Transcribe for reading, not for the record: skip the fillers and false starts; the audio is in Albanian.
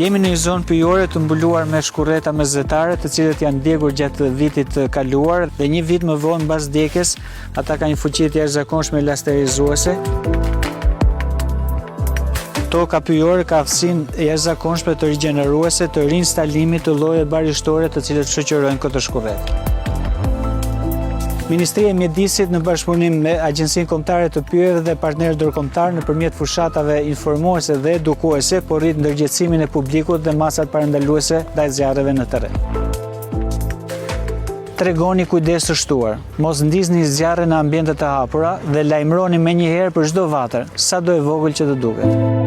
Jemi në një zonë pyjore të mbuluar me shkurreta meszetare, të cilët janë djegur gjatë vitit të kaluar dhe një vit më vonë mbas djegjes, ata kanë një fuqi të jashtëzakonshme lasterizuese. Toka pyjore ka aftësinë jashtëzakonshme të rigjeneruese të rinstalimit të llojeve barishtore të cilët shoqërojnë këtë shkurret. Ministria e Mjedisit në bashkëpunim me Agjencinë Kombëtare të Pyjeve dhe partnerët ndërkombëtar nëpërmjet fushatave informuese dhe edukuese po rrit ndërgjegjësimin e publikut dhe masat parandaluese ndaj zjarreve në terren. Tregoni kujdes të shtuar, mos ndizni zjarre në ambiente të hapura dhe lajmëroni menjëherë për çdo vatër, sado e vogël që të duket.